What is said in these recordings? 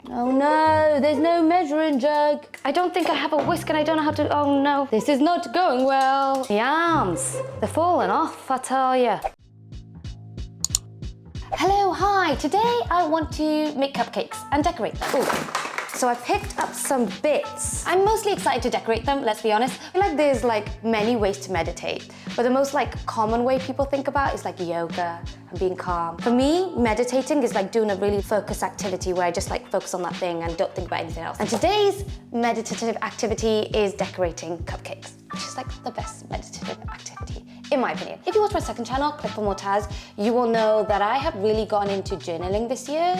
Oh no, there's no measuring jug. I don't think I have a whisk and I don't know how to, oh no. This is not going well. The arms, they're falling off, I tell ya. Hello, hi. Today I want to make cupcakes and decorate them. Ooh. So I picked up some bits. I'm mostly excited to decorate them, let's be honest. I feel like there's many ways to meditate, but the most common way people think about is yoga and being calm. For me, meditating is doing a really focused activity where I just focus on that thing and don't think about anything else. And today's meditative activity is decorating cupcakes, which is the best meditative activity, in my opinion. If you watch my second channel, Click for Taz, you will know that I have really gone into journaling this year,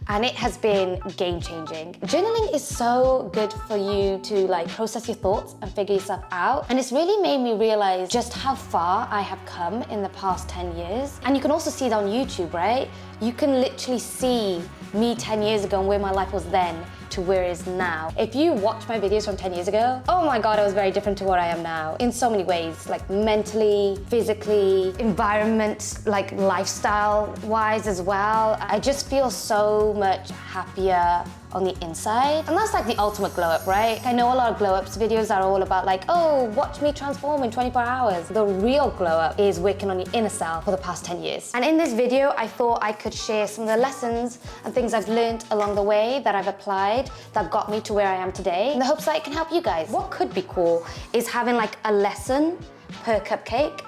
and it has been game-changing. Journaling is so good for you to process your thoughts and figure yourself out. And it's really made me realize just how far I have come in the past 10 years. And you can also see it on YouTube, right? You can literally see me 10 years ago and where my life was then to where it is now. If you watch my videos from 10 years ago, oh my God, I was very different to what I am now in so many ways, mentally, physically, environment, lifestyle wise as well. I just feel so much happier on the inside. And that's the ultimate glow up, right? I know a lot of glow ups videos are all about oh, watch me transform in 24 hours. The real glow up is working on your inner self for the past 10 years. And in this video, I thought I could share some of the lessons and things I've learned along the way that I've applied that got me to where I am today, in the hopes that it can help you guys. What could be cool is having a lesson per cupcake.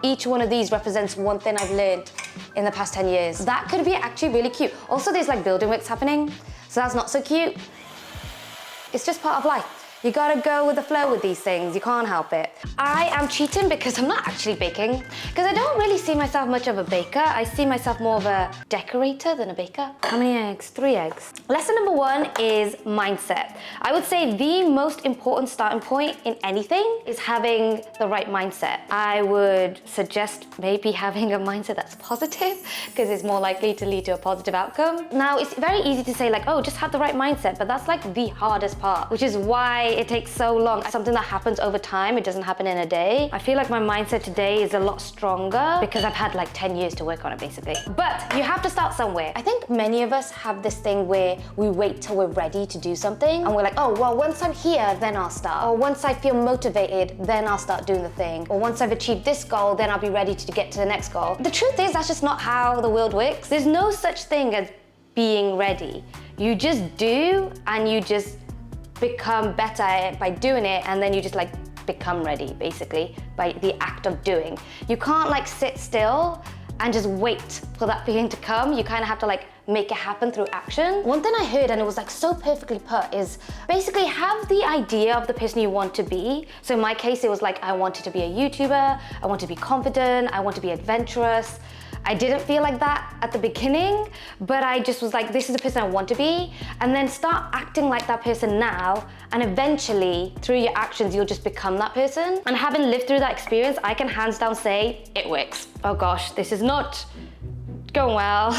Each one of these represents one thing I've learned in the past 10 years. That could be actually really cute. Also, there's building works happening, so that's not so cute. It's just part of life. You gotta go with the flow with these things. You can't help it. I am cheating because I'm not actually baking, because I don't really see myself much of a baker. I see myself more of a decorator than a baker. How many eggs? 3 eggs. Lesson number 1 is mindset. I would say the most important starting point in anything is having the right mindset. I would suggest maybe having a mindset that's positive, because it's more likely to lead to a positive outcome. Now, it's very easy to say oh, just have the right mindset, but that's the hardest part, which is why it takes so long. Something that happens over time, it doesn't happen in a day. I feel like my mindset today is a lot stronger because I've had 10 years to work on it, basically. But you have to start somewhere. I think many of us have this thing where we wait till we're ready to do something, and we're oh, well, once I'm here, then I'll start. Or once I feel motivated, then I'll start doing the thing. Or once I've achieved this goal, then I'll be ready to get to the next goal. The truth is, that's just not how the world works. There's no such thing as being ready. You just do, and you just become better at it by doing it, and then you just become ready, basically, by the act of doing. You can't sit still and just wait for that feeling to come. You kind of have to make it happen through action. One thing I heard, and it was so perfectly put, is basically have the idea of the person you want to be. So in my case, it was I wanted to be a YouTuber, I want to be confident, I want to be adventurous. I didn't feel like that at the beginning, but I just was this is the person I want to be, and then start acting like that person now, and eventually, through your actions, you'll just become that person. And having lived through that experience, I can hands down say, it works. Oh gosh, this is not going well.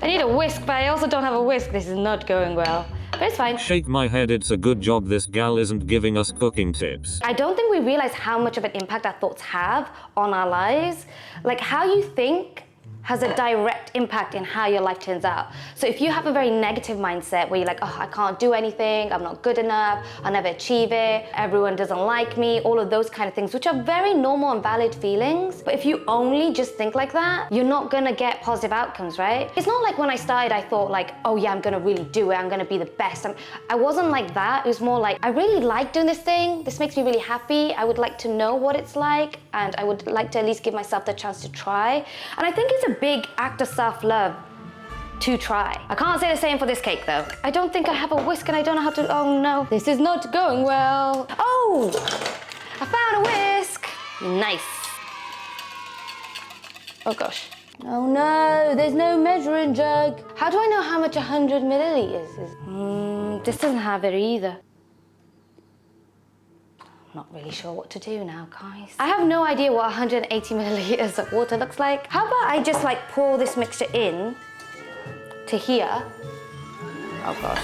I need a whisk, but I also don't have a whisk. This is not going well, but it's fine. Shake my head, it's a good job this gal isn't giving us cooking tips. I don't think we realize how much of an impact our thoughts have on our lives. How you think has a direct impact in how your life turns out. So if you have a very negative mindset where you're oh, I can't do anything, I'm not good enough, I'll never achieve it, everyone doesn't like me, all of those kind of things, which are very normal and valid feelings. But if you only just think like that, you're not gonna get positive outcomes, right? It's not when I started, I thought oh yeah, I'm gonna really do it, I'm gonna be the best. I wasn't like that. It was more I really like doing this thing, this makes me really happy, I would like to know what it's like, and I would like to at least give myself the chance to try. And I think it's a big act of self-love to try. I can't say the same for this cake though. I don't think I have a whisk and I don't know how to, oh no. This is not going well. Oh, I found a whisk. Nice. Oh gosh. Oh no, there's no measuring jug. How do I know how much 100 milliliters is? This doesn't have it either. Not really sure what to do now, guys. I have no idea what 180 milliliters of water looks like. How about I just pour this mixture in to here? Oh gosh,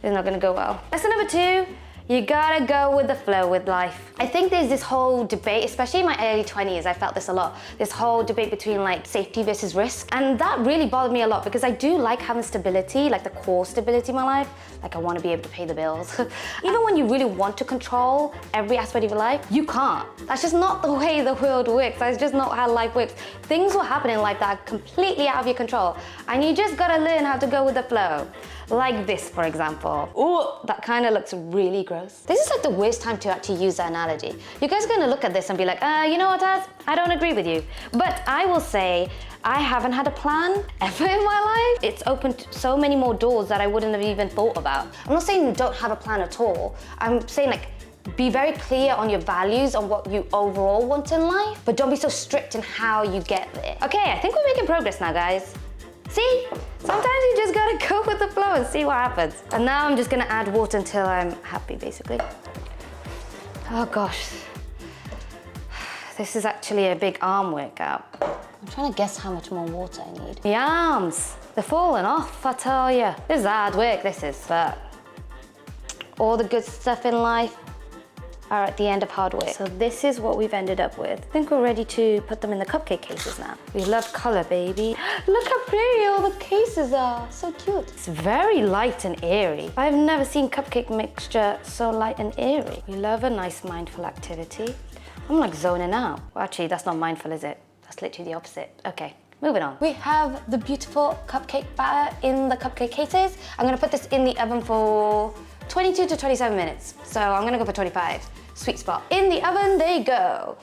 this is not gonna go well. Lesson number 2 You gotta go with the flow with life. I think there's this whole debate, especially in my early 20s, I felt this a lot, this whole debate between like safety versus risk. And that really bothered me a lot because I do like having stability, like the core stability in my life. Like I want to be able to pay the bills. Even when you really want to control every aspect of your life, you can't. That's just not the way the world works. That's just not how life works. Things will happen in life that are completely out of your control. And you just gotta learn how to go with the flow. Like this, for example. Ooh, that kind of looks really gross. This is like the worst time to actually use that analogy. You guys are gonna look at this and be like, you know what, Taz? I don't agree with you. But I will say, I haven't had a plan ever in my life. It's opened so many more doors that I wouldn't have even thought about. I'm not saying don't have a plan at all. I'm saying like, be very clear on your values, on what you overall want in life, but don't be so strict in how you get there. Okay, I think we're making progress now, guys. See? Sometimes you just gotta go with the flow and see what happens. And now I'm just gonna add water until I'm happy, basically. Oh gosh. This is actually a big arm workout. I'm trying to guess how much more water I need. The arms, they're falling off, I tell you. This is hard work, this is, but all the good stuff in life are at the end of hard work. So this is what we've ended up with. I think we're ready to put them in the cupcake cases now. We love color, baby. Look how pretty all the cases are. So cute. It's very light and airy. I've never seen cupcake mixture so light and airy. We love a nice mindful activity. I'm like zoning out. Well, actually, that's not mindful, is it? That's literally the opposite. Okay. Moving on. We have the beautiful cupcake batter in the cupcake cases. I'm gonna put this in the oven for 22 to 27 minutes. So I'm gonna go for 25. Sweet spot. In the oven they go.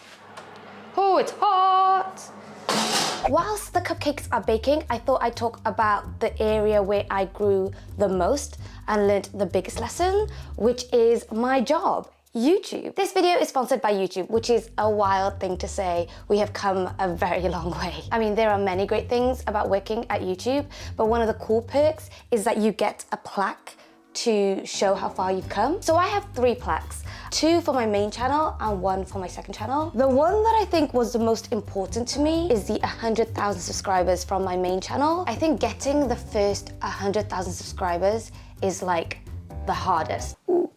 Oh, it's hot. Whilst the cupcakes are baking, I thought I'd talk about the area where I grew the most and learned the biggest lesson, which is my job. YouTube. This video is sponsored by YouTube, which is a wild thing to say. We have come a very long way. I mean, there are many great things about working at YouTube, but one of the cool perks is that you get a plaque to show how far you've come. So I have 3 plaques, 2 for my main channel and 1 for my second channel. The one that I think was the most important to me is the 100,000 subscribers from my main channel. I think getting the first 100,000 subscribers is like the hardest. Ooh.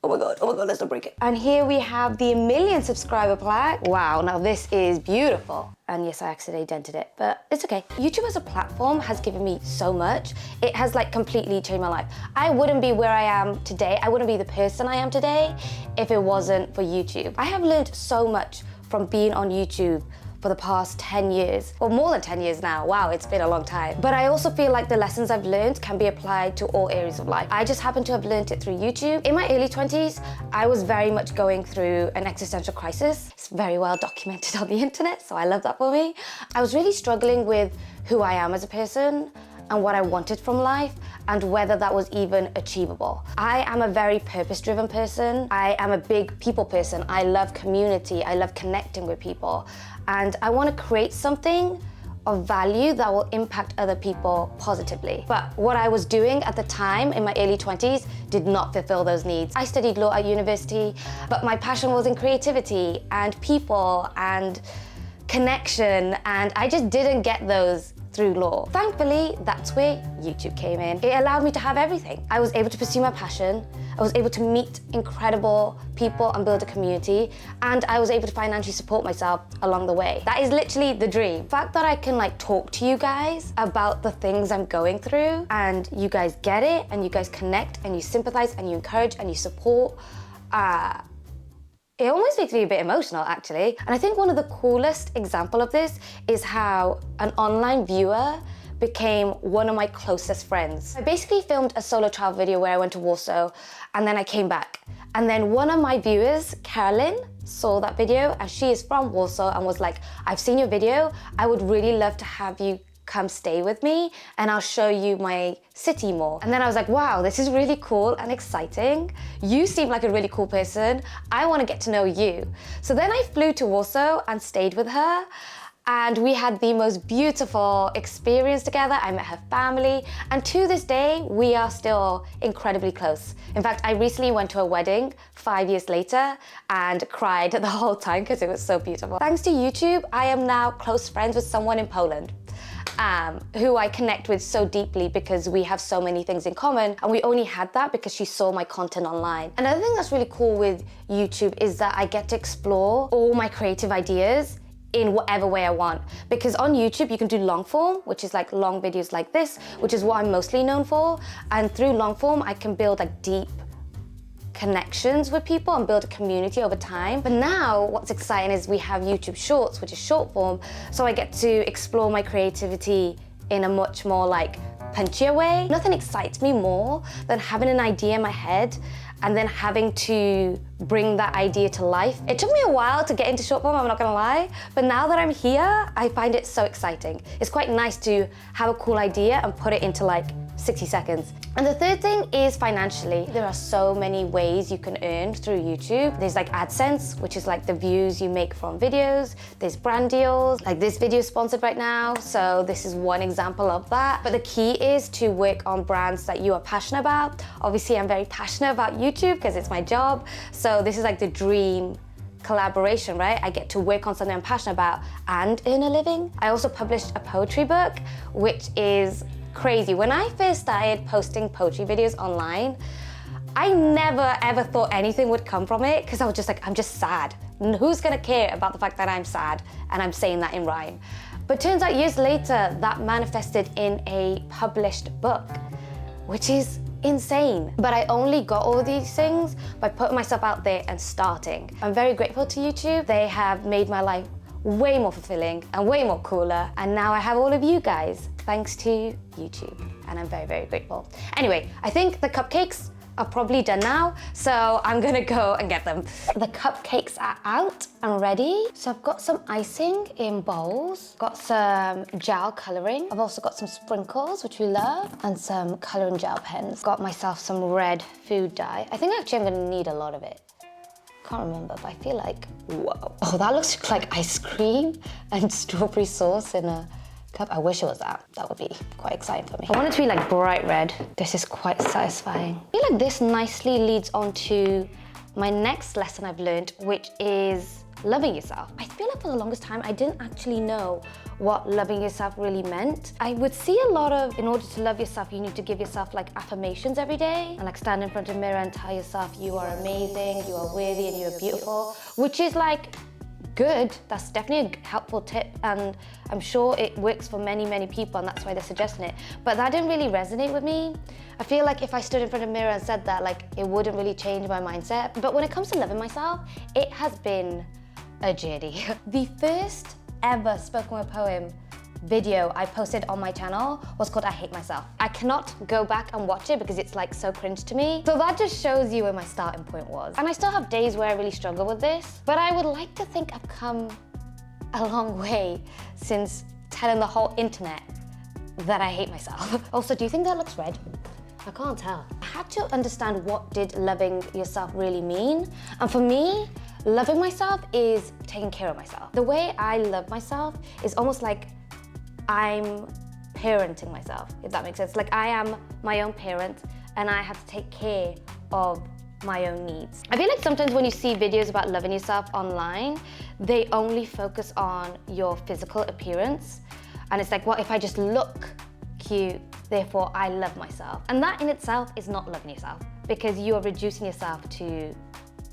Oh my god, let's not break it. And here we have the 1 million subscriber plaque. Wow, now this is beautiful. And yes, I accidentally dented it, but it's okay. YouTube as a platform has given me so much. It has like completely changed my life. I wouldn't be where I am today. I wouldn't be the person I am today if it wasn't for YouTube. I have learned so much from being on YouTube for the past 10 years, or more than 10 years now. Wow, it's been a long time. But I also feel like the lessons I've learned can be applied to all areas of life. I just happen to have learned it through YouTube. In my early 20s, I was very much going through an existential crisis. It's very well documented on the internet, so I love that for me. I was really struggling with who I am as a person and what I wanted from life and whether that was even achievable. I am a very purpose-driven person. I am a big people person. I love community. I love connecting with people. And I want to create something of value that will impact other people positively. But what I was doing at the time in my early 20s did not fulfill those needs. I studied law at university, but my passion was in creativity and people and connection, and I just didn't get those through law. Thankfully, that's where YouTube came in. It allowed me to have everything. I was able to pursue my passion, I was able to meet incredible people and build a community, and I was able to financially support myself along the way. That is literally the dream. The fact that I can like talk to you guys about the things I'm going through, and you guys get it, and you guys connect, and you sympathize, and you encourage, and you support, it almost makes me a bit emotional, actually. And I think one of the coolest example of this is how an online viewer became one of my closest friends. I basically filmed a solo travel video where I went to Warsaw and then I came back. And then one of my viewers, Carolyn, saw that video and she is from Warsaw and was like, I've seen your video. I would really love to have you come stay with me and I'll show you my city more. And then I was like, wow, this is really cool and exciting. You seem like a really cool person. I want to get to know you. So then I flew to Warsaw and stayed with her. And we had the most beautiful experience together. I met her family. And to this day, we are still incredibly close. In fact, I recently went to a wedding 5 years later and cried the whole time because it was so beautiful. Thanks to YouTube, I am now close friends with someone in Poland. who I connect with so deeply because we have so many things in common, and we only had that because she saw my content online. Another thing that's really cool with YouTube is that I get to explore all my creative ideas in whatever way I want. Because on YouTube, you can do long form, which is like long videos like this, which is what I'm mostly known for. And through long form, I can build like deep connections with people and build a community over time. But now what's exciting is we have YouTube Shorts, which is short form. So I get to explore my creativity in a much more like punchier way. Nothing excites me more than having an idea in my head and then having to bring that idea to life. It took me a while to get into short form, I'm not gonna lie, but now that I'm here, I find it so exciting. It's quite nice to have a cool idea and put it into like 60 seconds. And the third thing is financially. There are so many ways you can earn through YouTube. There's like AdSense, which is like the views you make from videos. There's brand deals, like this video is sponsored right now, so this is one example of that. But the key is to work on brands that you are passionate about. Obviously, I'm very passionate about YouTube because it's my job. So this is like the dream collaboration, right? I get to work on something I'm passionate about and earn a living. I also published a poetry book, which is crazy. When I first started posting poetry videos online, I never ever thought anything would come from it because I was just like, I'm just sad. Who's gonna care about the fact that I'm sad and I'm saying that in rhyme? But turns out years later, that manifested in a published book, which is insane. But I only got all these things by putting myself out there and starting. I'm very grateful to YouTube. They have made my life way more fulfilling and way more cooler. And now I have all of you guys, thanks to YouTube. And I'm very, very grateful. Anyway, I think the cupcakes are probably done now, so I'm gonna go and get them. The cupcakes are out and ready. So I've got some icing in bowls, got some gel coloring. I've also got some sprinkles, which we love, and some coloring gel pens. Got myself some red food dye. I think actually I'm gonna need a lot of it. Can't remember, but I feel like, whoa. Oh, that looks like ice cream and strawberry sauce in a cup. I wish it was that. That would be quite exciting for me. I want it to be like bright red. This is quite satisfying. I feel like this nicely leads on to my next lesson I've learned, which is loving yourself. I feel like for the longest time, I didn't actually know what loving yourself really meant. I would see a lot of, in order to love yourself, you need to give yourself like affirmations every day and like stand in front of the mirror and tell yourself you are amazing, you are worthy, and you are beautiful, which is like good. That's definitely a helpful tip, and I'm sure it works for many, many people, and that's why they're suggesting it. But that didn't really resonate with me. I feel like if I stood in front of the mirror and said that, like, it wouldn't really change my mindset. But when it comes to loving myself, it has been a journey. The first ever spoken word poem video I posted on my channel was called I Hate Myself. I cannot go back and watch it because it's like so cringe to me. So that just shows you where my starting point was. And I still have days where I really struggle with this, but I would like to think I've come a long way since telling the whole internet that I hate myself. Also, do you think that looks red? I can't tell. I had to understand what did loving yourself really mean. And for me, loving myself is taking care of myself. The way I love myself is almost like I'm parenting myself, if that makes sense. Like I am my own parent and I have to take care of my own needs. I feel like sometimes when you see videos about loving yourself online, they only focus on your physical appearance. And it's like, well, if I just look cute, therefore I love myself. And that in itself is not loving yourself because you are reducing yourself to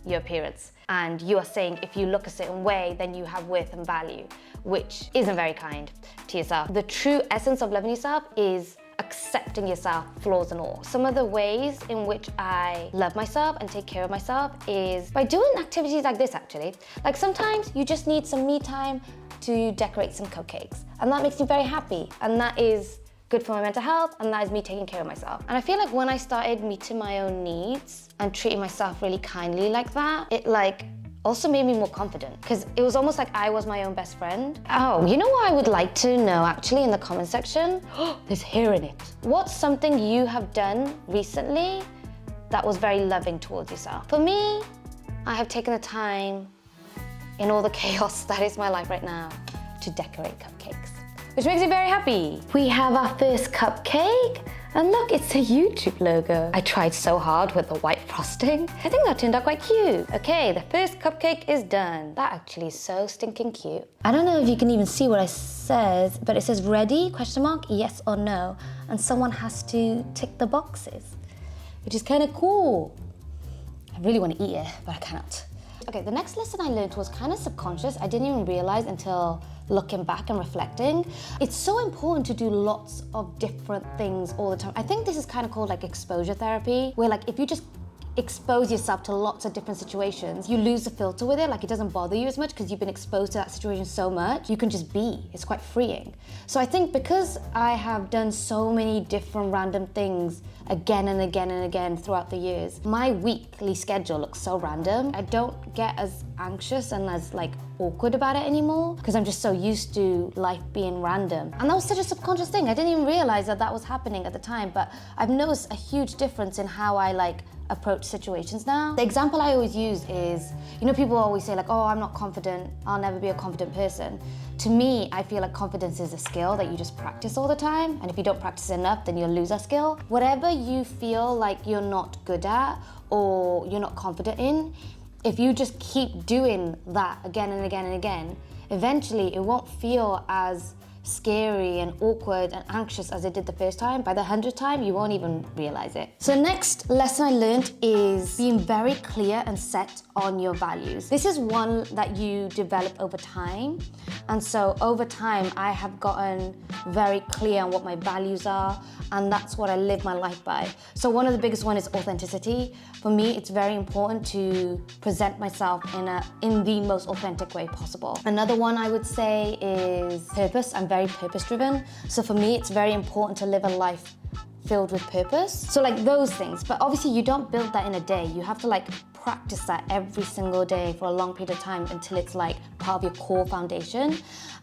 your appearance. And you are saying if you look a certain way, then you have worth and value, which isn't very kind to yourself. The true essence of loving yourself is accepting yourself, flaws and all. Some of the ways in which I love myself and take care of myself is by doing activities like this, actually. Like sometimes you just need some me time to decorate some cupcakes, and that makes me very happy, and that is good for my mental health, and that is me taking care of myself. And I feel like when I started meeting my own needs and treating myself really kindly like that, it like also made me more confident because it was almost like I was my own best friend. Oh, you know what I would like to know actually in the comment section? There's hair in it. What's something you have done recently that was very loving towards yourself? For me, I have taken the time in all the chaos that is my life right now to decorate cupcakes, which makes me very happy. We have our first cupcake, And look, it's a YouTube logo. I tried so hard with the white frosting. I think that turned out quite cute. Okay, the first cupcake is done. That actually is so stinking cute. I don't know if you can even see what it says, but it says ready, ? Yes or no. And someone has to tick the boxes, which is kind of cool. I really want to eat it, but I cannot. Okay, the next lesson I learned was kind of subconscious. I didn't even realize until looking back and reflecting. It's so important to do lots of different things all the time. I think this is kind of called like exposure therapy, where like if you just expose yourself to lots of different situations, you lose the filter with it. Like it doesn't bother you as much because you've been exposed to that situation so much. You can just be. It's quite freeing. So I think because I have done so many different random things again and again and again throughout the years, my weekly schedule looks so random. I don't get as anxious and as like awkward about it anymore because I'm just so used to life being random. And that was such a subconscious thing. I didn't even realize that that was happening at the time, but I've noticed a huge difference in how I like approach situations now. The example I always use is, you know, people always say like, oh, I'm not confident, I'll never be a confident person. To me, I feel like confidence is a skill that you just practice all the time, and if you don't practice enough, then you'll lose that skill. Whatever you feel like you're not good at or you're not confident in, if you just keep doing that again and again and again, eventually it won't feel as scary and awkward and anxious as it did the first time. By the 100th time, you won't even realize it. So next lesson I learned is being very clear and set on your values. This is one that you develop over time. And so over time, I have gotten very clear on what my values are, and that's what I live my life by. So one of the biggest one is authenticity. For me, it's very important to present myself in the most authentic way possible. Another one I would say is purpose. I'm very purpose-driven. So for me, it's very important to live a life filled with purpose. So like those things, but obviously you don't build that in a day. You have to like practice that every single day for a long period of time until it's like part of your core foundation.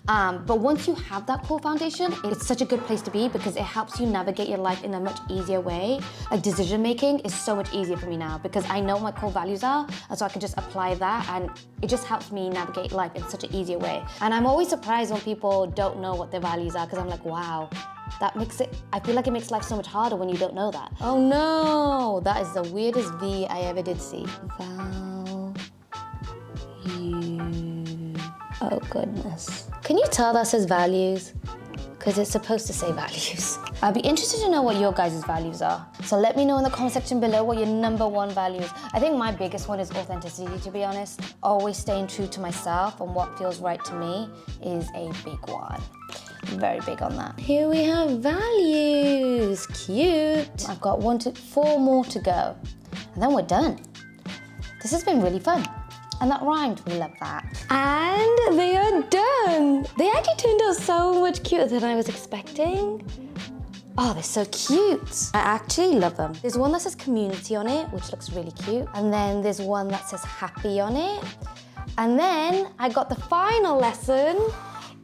But once you have that core foundation, it's such a good place to be because it helps you navigate your life in a much easier way. Like decision making is so much easier for me now because I know what my core values are, and so I can just apply that, and it just helps me navigate life in such an easier way. And I'm always surprised when people don't know what their values are because I'm like, wow, that makes it, I feel like it makes life so much harder when you don't know that. Oh no, that is the weirdest V I ever did see. Value. Oh goodness. Can you tell that says values? Because it's supposed to say values. I'd be interested to know what your guys' values are. So let me know in the comment section below what your #1 value is. I think my biggest one is authenticity, to be honest. Always staying true to myself and what feels right to me is a big one. Very big on that. Here we have values, cute. I've got 4 more to go, and then we're done. This has been really fun. And that rhymed, we love that. And they are done. They actually turned out so much cuter than I was expecting. Oh, they're so cute. I actually love them. There's one that says community on it, which looks really cute. And then there's one that says happy on it. And then I got the final lesson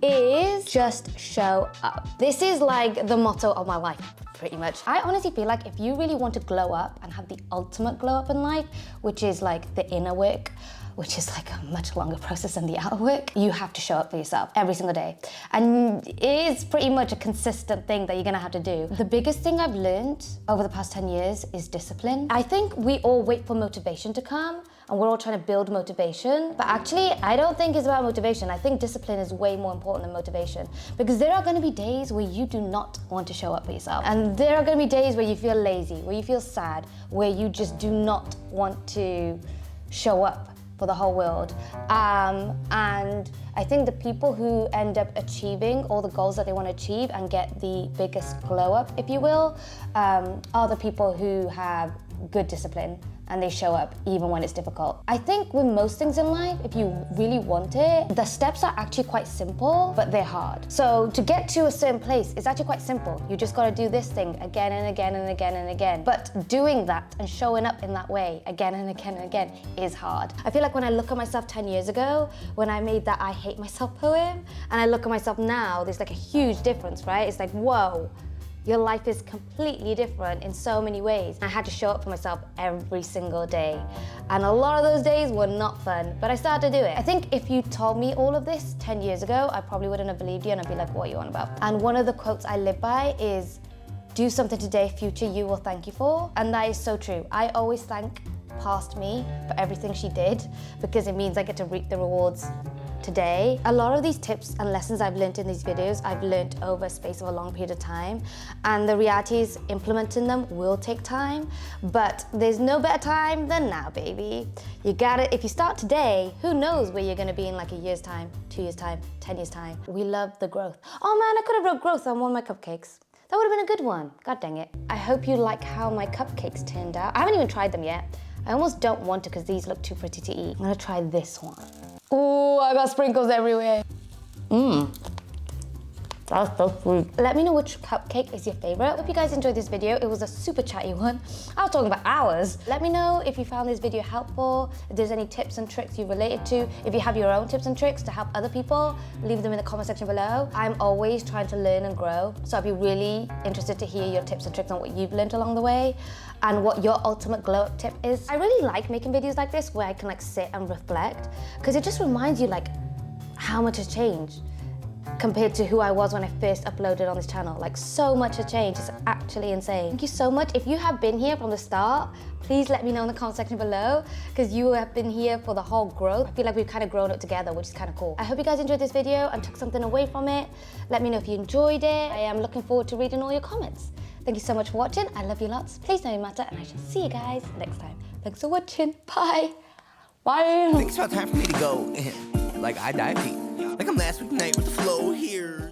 is just show up. This is like the motto of my life, pretty much. I honestly feel like if you really want to glow up and have the ultimate glow up in life, which is like the inner work, which is like a much longer process than the outer work, you have to show up for yourself every single day. And it is pretty much a consistent thing that you're gonna have to do. The biggest thing I've learned over the past 10 years is discipline. I think we all wait for motivation to come, and we're all trying to build motivation. But actually, I don't think it's about motivation. I think discipline is way more important than motivation, because there are gonna be days where you do not want to show up for yourself. And there are gonna be days where you feel lazy, where you feel sad, where you just do not want to show up for the whole world. And I think the people who end up achieving all the goals that they want to achieve and get the biggest glow up, if you will, are the people who have good discipline and they show up even when it's difficult. I think with most things in life, if you really want it, the steps are actually quite simple, but they're hard. So to get to a certain place, it's actually quite simple. You just gotta do this thing again and again and again and again. But doing that and showing up in that way again and again and again is hard. I feel like when I look at myself 10 years ago, when I made that I hate myself poem, and I look at myself now, there's like a huge difference, right? It's like, whoa. Your life is completely different in so many ways. I had to show up for myself every single day. And a lot of those days were not fun, but I started to do it. I think if you told me all of this 10 years ago, I probably wouldn't have believed you and I'd be like, what are you on about? And one of the quotes I live by is, do something today future you will thank you for. And that is so true. I always thank past me for everything she did because it means I get to reap the rewards today. A lot of these tips and lessons I've learned in these videos, I've learned over a space of a long period of time. And the reality is implementing them will take time, but there's no better time than now, baby. You got it. If you start today, who knows where you're gonna be in like a year's time, 2 years time, 10 years time. We love the growth. Oh man, I could have wrote growth on one of my cupcakes. That would have been a good one. God dang it. I hope you like how my cupcakes turned out. I haven't even tried them yet. I almost don't want to because these look too pretty to eat. I'm gonna try this one. Oh, I got sprinkles everywhere. That's so sweet. Let me know which cupcake is your favorite. Hope you guys enjoyed this video. It was a super chatty one. I was talking about hours. Let me know if you found this video helpful, if there's any tips and tricks you related to, if you have your own tips and tricks to help other people, leave them in the comment section below. I'm always trying to learn and grow, so I'd be really interested to hear your tips and tricks on what you've learned along the way and what your ultimate glow up tip is. I really like making videos like this where I can like sit and reflect because it just reminds you like how much has changed compared to who I was when I first uploaded on this channel. Like so much has changed, it's actually insane. Thank you so much. If you have been here from the start, please let me know in the comment section below because you have been here for the whole growth. I feel like we've kind of grown up together, which is kind of cool. I hope you guys enjoyed this video and took something away from it. Let me know if you enjoyed it. I am looking forward to reading all your comments. Thank you so much for watching. I love you lots. Please know you matter and I shall see you guys next time. Thanks for watching. Bye. Bye. I think it's about time for me to go. Like I dive deep. Like I'm last week night with the flow here.